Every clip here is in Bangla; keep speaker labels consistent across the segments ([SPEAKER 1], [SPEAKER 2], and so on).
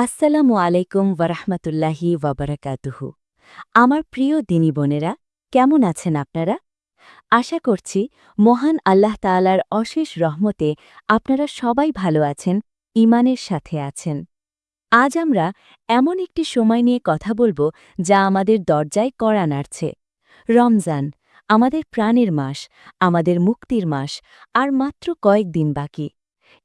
[SPEAKER 1] আসসালামু আলাইকুম ওয়ারাহমাতুল্লাহি ওয়াবারাকাতুহু। আমার প্রিয় দিনী বোনেরা, কেমন আছেন আপনারা? আশা করছি মহান আল্লাহ তাআলার অশেষ রহমতে আপনারা সবাই ভালো আছেন, ঈমানের সাথে আছেন। আজ আমরা এমন একটি সময় নিয়ে কথা বলবো যা আমাদের দরজায় কড়া নাড়ছে। রমজান, আমাদের প্রাণের মাস, আমাদের মুক্তির মাস, আর মাত্র কয়েকদিন বাকি।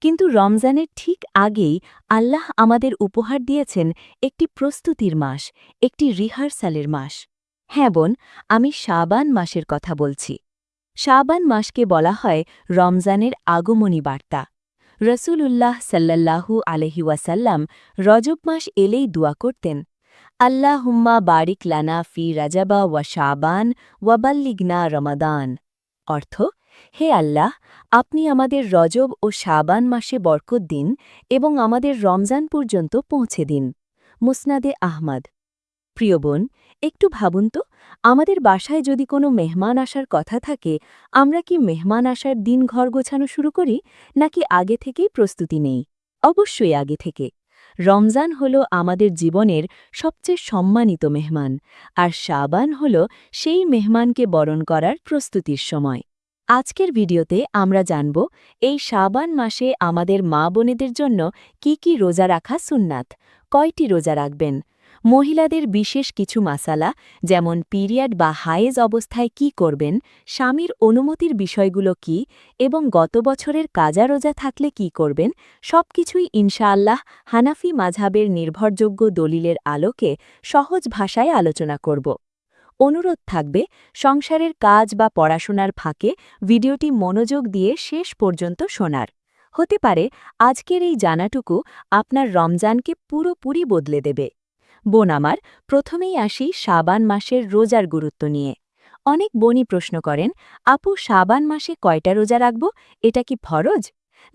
[SPEAKER 1] কিন্তু রমজানের ঠিক আগেই আল্লাহ আমাদের উপহার দিয়েছেন একটি প্রস্তুতির মাস, একটি রিহার্সালের মাস। হ্যাঁ বোন, আমি শাবান মাসের কথা বলছি। শাবান মাসকে বলা হয় রমজানের আগমনী বার্তা। রসূলুল্লাহ সাল্লাল্লাহু আলহি ওয়াসাল্লাম রজব মাস এলেই দোয়া করতেন, আল্লাহুম্মা বারিক লানা ফি রাজাবা ওয়া শাবান ওয়াবাল্লিগনা রমাদান। অর্থ, হে আল্লাহ, আপনি আমাদের রজব ও শাবান মাসে বরকত দিন এবং আমাদের রমজান পর্যন্ত পৌঁছে দিন। মুসনাদে আহমদ। প্রিয় বোন, একটু ভাবুন তো, আমাদের বাসায় যদি কোনো মেহমান আসার কথা থাকে, আমরা কি মেহমান আসার দিন ঘর গোছানো শুরু করি, নাকি আগে থেকেই প্রস্তুতি নেই? অবশ্যই আগে থেকে। রমজান হল আমাদের জীবনের সবচেয়ে সম্মানিত মেহমান, আর শাবান হল সেই মেহমানকে বরণ করার প্রস্তুতির সময়। আজকের ভিডিওতে আমরা জানব এই শাবান মাসে আমাদের মা বোনেদের জন্য কি কি রোজা রাখা সুন্নাত, কয়টি রোজা রাখবেন, মহিলাদের বিশেষ কিছু মাসালা যেমন পিরিয়ড বা হায়েজ অবস্থায় কি করবেন, স্বামীর অনুমতির বিষয়গুলো কি, এবং গত বছরের কাজা রোজা থাকলে কি করবেন, সবকিছুই ইনশাআল্লাহ হানাফি মাযহাবের নির্ভরযোগ্য দলিলের আলোকে সহজ ভাষায় আলোচনা করব। অনুরোধ থাকবে, সংসারের কাজ বা পড়াশোনার ফাঁকে ভিডিওটি মনোযোগ দিয়ে শেষ পর্যন্ত শোনার। হতে পারে আজকের এই জানাটুকু আপনার রমজানকে পুরোপুরি বদলে দেবে। বোন আমার, প্রথমেই আসি শাবান মাসের রোজার গুরুত্ব নিয়ে। অনেক বোনই প্রশ্ন করেন, আপু শাবান মাসে কয়টা রোজা রাখব, এটা কি ফরজ?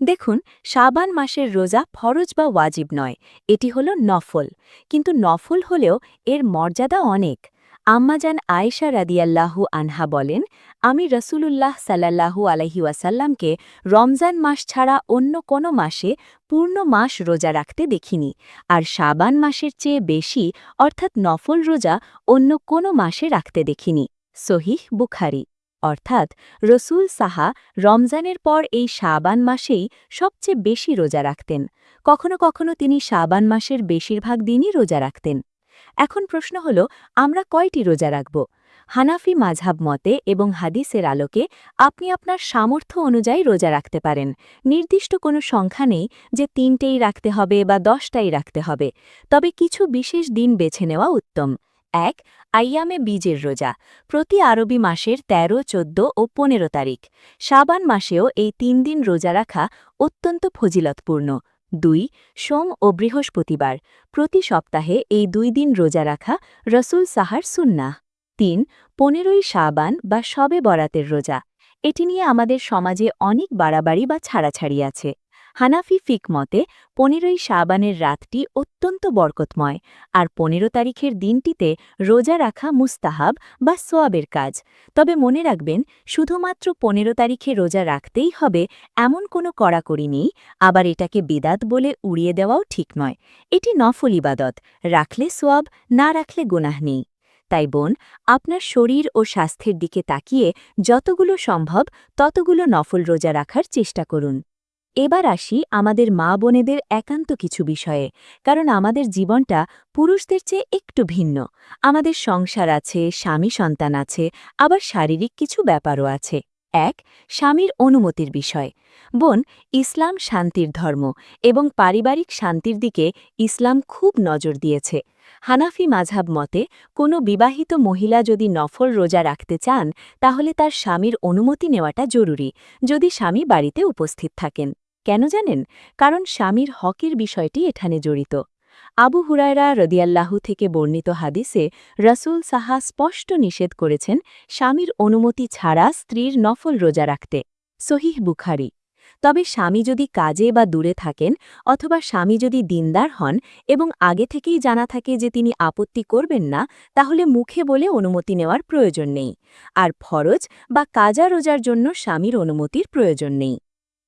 [SPEAKER 1] দেখুন, শাবান মাসের রোজা ফরজ বা ওয়াজিব নয়, এটি হল নফল। কিন্তু নফল হলেও এর মর্যাদা অনেক। আম্মাজান আয়েশা রাদিয়াল্লাহু আনহা বলেন, আমি রসূলুল্লাহ সাল্লাল্লাহু আলাইহি ওয়াসাল্লামকে রমজান মাস ছাড়া অন্য কোনো মাসে পূর্ণ মাস রোজা রাখতে দেখিনি, আর শাবান মাসের চেয়ে বেশি অর্থাৎ নফল রোজা অন্য কোনো মাসে রাখতে দেখিনি। সহিহ বুখারী। অর্থাৎ রসূল সাহা রমজানের পর এই শাবান মাসেই সবচেয়ে বেশি রোজা রাখতেন। কখনো কখনো তিনি শাবান মাসের বেশিরভাগ দিনই রোজা রাখতেন। এখন প্রশ্ন হল, আমরা কয়টি রোজা রাখব? হানাফি মাযহাব মতে এবং হাদিসের আলোকে আপনি আপনার সামর্থ্য অনুযায়ী রোজা রাখতে পারেন। নির্দিষ্ট কোনো সংখ্যা নেই যে 3টেই রাখতে হবে বা 10টাই রাখতে হবে। তবে কিছু বিশেষ দিন বেছে নেওয়া উত্তম। ১. আইয়ামে বীজের রোজা, প্রতি আরবি মাসের ১৩, ১৪ ও ১৫ তারিখ। শাবান মাসেও এই 3 দিন রোজা রাখা অত্যন্ত ফজিলতপূর্ণ। ২. সোম ও বৃহস্পতিবার, প্রতি সপ্তাহে এই 2 দিন রোজা রাখা রসূল সাহার সুন্নাহ। ৩. 15ই শাবান বা শবে বরাতের রোজা, এটি নিয়ে আমাদের সমাজে অনেক বাড়াবাড়ি বা ছাড়াছাড়ি আছে। হানাফি ফিক মতে 15ই শাবানের রাতটি অত্যন্ত বরকতময়, আর 15 তারিখের দিনটিতে রোজা রাখা মুস্তাহাব বা সোয়াবের কাজ। তবে মনে রাখবেন, শুধুমাত্র 15 তারিখে রোজা রাখতেই হবে এমন কোনো কড়াকড়ি নেই, আবার এটাকে বিদাত বলে উড়িয়ে দেওয়াও ঠিক নয়। এটি নফল ইবাদত, রাখলে সোয়াব, না রাখলে গুনাহ নেই। তাই বোন, আপনার শরীর ও স্বাস্থ্যের দিকে তাকিয়ে যতগুলো সম্ভব ততগুলো নফল রোজা রাখার চেষ্টা করুন। এবার আসি আমাদের মা বোনেদের একান্ত কিছু বিষয়ে, কারণ আমাদের জীবনটা পুরুষদের চেয়ে একটু ভিন্ন। আমাদের সংসার আছে, স্বামী সন্তান আছে, আবার শারীরিক কিছু ব্যাপারও আছে। ১. স্বামীর অনুমতির বিষয়। বোন, ইসলাম শান্তির ধর্ম এবং পারিবারিক শান্তির দিকে ইসলাম খুব নজর দিয়েছে। হানাফি মাযহাব মতে কোনো বিবাহিত মহিলা যদি নফল রোজা রাখতে চান, তাহলে তার স্বামীর অনুমতি নেওয়াটা জরুরি, যদি স্বামী বাড়িতে উপস্থিত থাকেন। কেন জানেন? কারণ স্বামীর হকের বিষয়টি এখানে জড়িত। আবু হুরায়রা রদিয়াল্লাহু থেকে বর্ণিত হাদিসে রসূল সাহা স্পষ্ট নিষেধ করেছেন স্বামীর অনুমতি ছাড়া স্ত্রীর নফল রোজা রাখতে। সহিহ বুখারী। তবে স্বামী যদি কাজে বা দূরে থাকেন, অথবা স্বামী যদি দিনদার হন এবং আগে থেকেই জানা থাকে যে তিনি আপত্তি করবেন না, তাহলে মুখে বলে অনুমতি নেওয়ার প্রয়োজন নেই। আর ফরজ বা কাজা রোজার জন্য স্বামীর অনুমতির প্রয়োজন নেই।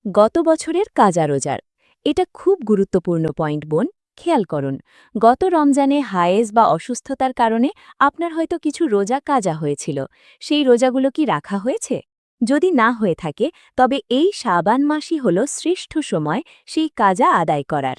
[SPEAKER 1] গত বছরের কাজা রোজার, এটা খুব গুরুত্বপূর্ণ পয়েন্ট বোন। খেয়াল করুন, গত রমজানে হায়েজ বা অসুস্থতার কারণে আপনার হয়তো কিছু রোজা কাজা হয়েছিল। সেই রোজাগুলো কি রাখা হয়েছে? যদি না হয়ে থাকে, তবে এই শাবান মাসই হল শ্রেষ্ঠ সময় সেই কাজা আদায় করার।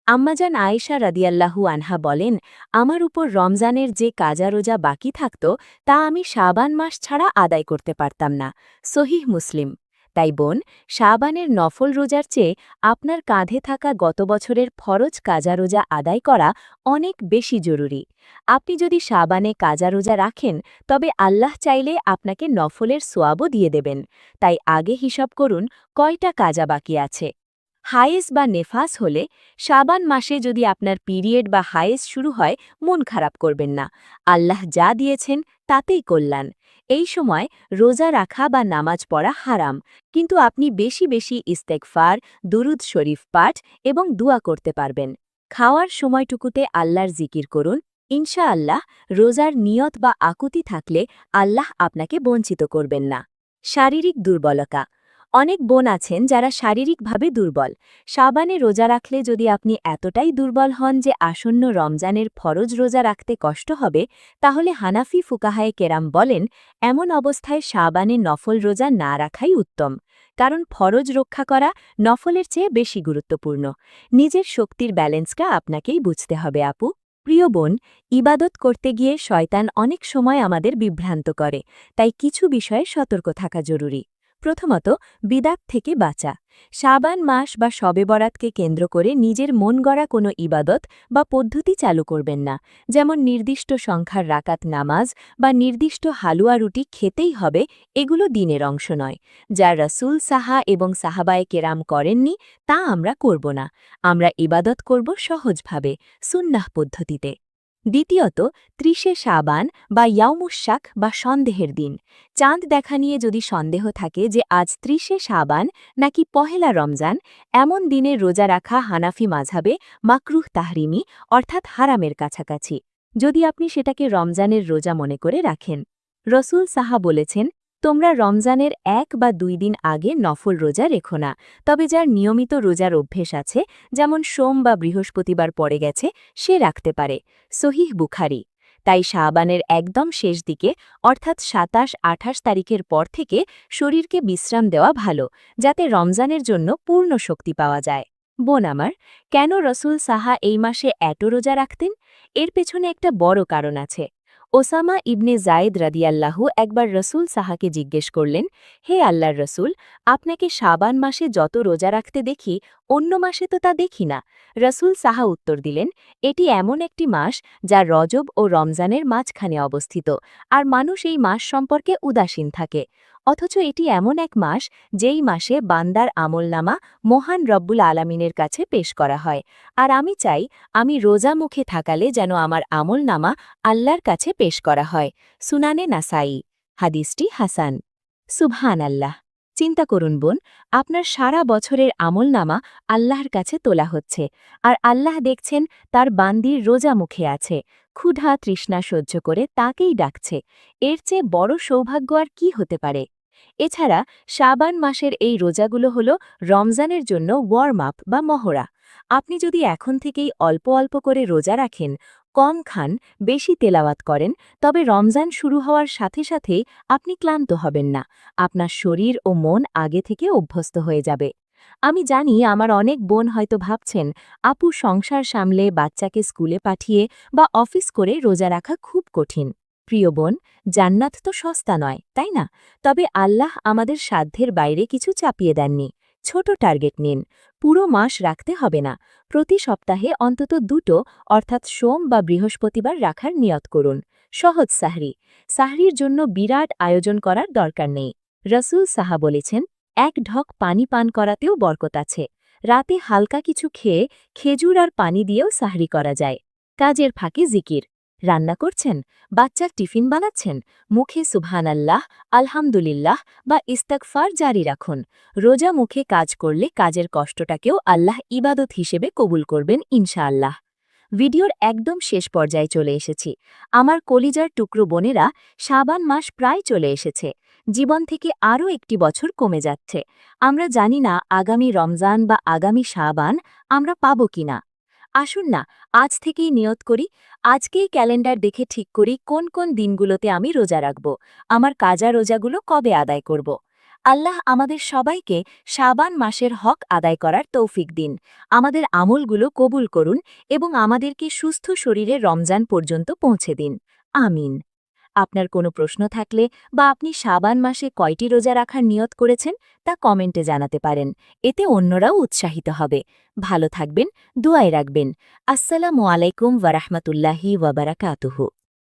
[SPEAKER 1] আম্মাজান আয়েশা রাদিয়াল্লাহু আনহা বলেন, আমার উপর রমজানের যে কাজা রোজা বাকি থাকত তা আমি শাবান মাস ছাড়া আদায় করতে পারতাম না। সহিহ মুসলিম। তাই বোন, শাবানের নফল রোজার চেয়ে আপনার কাঁধে থাকা গত বছরের ফরজ কাজা রোজা আদায় করা অনেক বেশি জরুরি। আপনি যদি শাবানে কাজা রোজা রাখেন, তবে আল্লাহ চাইলে আপনাকে নফলের সোয়াবও দিয়ে দেবেন। তাই আগে হিসাব করুন কয়টা কাজা বাকি আছে। হায়েজ বা নেফাস হলে, শাবান মাসে যদি আপনার পিরিয়ড বা হায়েজ শুরু হয়, মন খারাপ করবেন না। আল্লাহ যা দিয়েছেন তাতেই কল্যাণ। এই সময় রোজা রাখা বা নামাজ পড়া হারাম, কিন্তু আপনি বেশি বেশি ইস্তেগফার, দুরুদ শরীফ পাঠ এবং দোয়া করতে পারবেন। খাওয়ার সময়টুকুতে আল্লাহর জিকির করুন। ইনশাআল্লাহ, রোজার নিয়ত বা আকুতি থাকলে আল্লাহ আপনাকে বঞ্চিত করবেন না। শারীরিক দুর্বলতা। অনেক বোন আছেন যারা শারীরিকভাবে দুর্বল। শাবানে রোজা রাখলে যদি আপনি এতটাই দুর্বল হন যে আসন্ন রমজানের ফরজ রোজা রাখতে কষ্ট হবে, তাহলে হানাফি ফুকাহায়ে কেরাম বলেন, এমন অবস্থায় শাবানে নফল রোজা না রাখাই উত্তম। কারণ ফরজ রক্ষা করা নফলের চেয়ে বেশি গুরুত্বপূর্ণ। নিজের শক্তির ব্যালেন্সটা আপনাকেই বুঝতে হবে আপু। প্রিয় বোন, ইবাদত করতে গিয়ে শয়তান অনেক সময় আমাদের বিভ্রান্ত করে, তাই কিছু বিষয়ে সতর্ক থাকা জরুরি। প্রথমত, বিদাত থেকে বাঁচা। শাবান মাস বা শবে বরাতকে কেন্দ্র করে নিজের মন গড়া কোনো ইবাদত বা পদ্ধতি চালু করবেন না, যেমন নির্দিষ্ট সংখ্যার রাকাত নামাজ বা নির্দিষ্ট হালুয়া রুটি খেতেই হবে, এগুলো দিনের অংশ নয়। যা রাসূল সাহা এবং সাহাবায়ে কেরাম করেননি, তা আমরা করব না। আমরা ইবাদত করব সহজভাবে, সুন্নাহ পদ্ধতিতে। দ্বিতীয়ত, ৩০শে শাবান বা ইয়াউমুশ-শাক বা সন্দেহের দিন। চাঁদ দেখা নিয়ে যদি সন্দেহ থাকে যে আজ ৩০শে শাবান নাকি পহেলা রমজান, এমন দিনে রোজা রাখা হানাফি মাযহাবে মাকরুহ তাহরিমি, অর্থাৎ হারামের কাছাকাছি, যদি আপনি সেটাকে রমজানের রোজা মনে করে রাখেন। রসুল সাহা বলেছেন, তোমরা রমজানের ১ বা ২ দিন আগে নফল রোজা রেখো না, তবে যার নিয়মিত রোজার অভ্যেস আছে, যেমন সোম বা বৃহস্পতিবার পড়ে গেছে, সে রাখতে পারে। সহিহ বুখারী। তাই শাবানের একদম শেষ দিকে, অর্থাৎ ২৭-২৮ তারিখের পর থেকে শরীরকে বিশ্রাম দেওয়া ভালো, যাতে রমজানের জন্য পূর্ণ শক্তি পাওয়া যায়। বোন আমার, কেন রসুল সাহা এই মাসে এত রোজা রাখতেন? এর পেছনে একটা বড় কারণ আছে। ওসামা ইবনে জায়েদ রাদিয়াল্লাহু একবার রসুল সাহাকে জিজ্ঞেস করলেন, হে আল্লাহর রসুল, আপনাকে শাবান মাসে যত রোজা রাখতে দেখি, অন্য মাসে তো তা দেখি না। রসুল সাহা উত্তর দিলেন, এটি এমন একটি মাস যা রজব ও রমজানের মাঝখানে অবস্থিত, আর মানুষ এই মাস সম্পর্কে উদাসীন থাকে। অথচ এটি এমন এক মাস যেই মাসে বান্দার আমলনামা মহান রব্বুল আলামিনের কাছে পেশ করা হয়, আর আমি চাই আমি রোজা মুখে থাকালে যেন আমার আমলনামা আল্লাহর কাছে পেশ করা হয়। সুনানে নাসাই। হাদিসটি হাসান। সুবহান আল্লাহ। চিন্তা করুন বোন, আপনার সারা বছরের আমলনামা আল্লাহর কাছে তোলা হচ্ছে, আর আল্লাহ দেখছেন তার বান্দির রোজা মুখে আছে, ক্ষুধা তৃষ্ণা সহ্য করে তাকেই ডাকছে। এর চেয়ে বড় সৌভাগ্য আর কি হতে পারে? এছাড়া শাবান মাসের এই রোজাগুলো হল রমজানের জন্য ওয়ার্ম আপ বা মহড়া। আপনি যদি এখন থেকেই অল্প অল্প করে রোজা রাখেন, কম খান, বেশি তেলাওয়াত করেন, তবে রমজান শুরু হওয়ার সাথে সাথেই আপনি ক্লান্ত হবেন না। আপনার শরীর ও মন আগে থেকে অভ্যস্ত হয়ে যাবে। আমি জানি আমার অনেক বোন হয়তো ভাবছেন, আপু সংসার সামলে বাচ্চাকে স্কুলে পাঠিয়ে বা অফিস করে রোজা রাখা খুব কঠিন। প্রিয় বোন, জান্নাত তো সস্তা নয়, তাই না? তবে আল্লাহ আমাদের সাধ্যের বাইরে কিছু চাপিয়ে দেননি। ছোট টার্গেট নিন। পুরো মাস রাখতে হবে না। প্রতি সপ্তাহে অন্তত ২টো, অর্থাৎ সোম বা বৃহস্পতিবার রাখার নিয়ত করুন। সহজ সাহরি। সাহরির জন্য বিরাট আয়োজন করার দরকার নেই। রসুল সাহা বলেছেন, এক ঢক পানি পান করাতেও বরকত আছে। রাতে হালকা কিছু খেয়ে খেজুর আর পানি দিয়েও সাহরি করা যায়। কাজের ফাঁকে জিকির। রান্না করছেন, বাচ্চার টিফিন বানাচ্ছেন, মুখে সুবহানাল্লাহ, আলহামদুলিল্লাহ বা ইস্তাগফার জারি রাখুন। রোজা মুখে কাজ করলে কাজের কষ্টটাকেও আল্লাহ ইবাদত হিসেবে কবুল করবেন ইনশাআল্লাহ। ভিডিওর একদম শেষ পর্যায়ে চলে এসেছি। আমার কলিজার টুকরো বোনেরা, শাবান মাস প্রায় চলে এসেছে। জীবন থেকে আরও একটি বছর কমে যাচ্ছে। আমরা জানি না আগামী রমজান বা আগামী শাবান আমরা পাব কিনা। আসুন না আজ থেকেই নিয়ত করি, আজকেই ক্যালেন্ডার দেখে ঠিক করি কোন কোন দিনগুলোতে আমি রোজা রাখব, আমার কাজা রোজাগুলো কবে আদায় করব। আল্লাহ আমাদের সবাইকে শাবান মাসের হক আদায় করার তৌফিক দিন, আমাদের আমলগুলো কবুল করুন এবং আমাদেরকে সুস্থ শরীরে রমজান পর্যন্ত পৌঁছে দিন। আমিন। আপনার কোনো প্রশ্ন থাকলে বা আপনি শাবান মাসে কয়টি রোজা রাখার নিয়ত করেছেন তা কমেন্টে জানাতে পারেন, এতে অন্যরাও উৎসাহিত হবে। ভালো থাকবেন, দোয়ায় রাখবেন। আসসালামু আলাইকুম ওয়া রাহমাতুল্লাহি ওয়া বারাকাতুহু।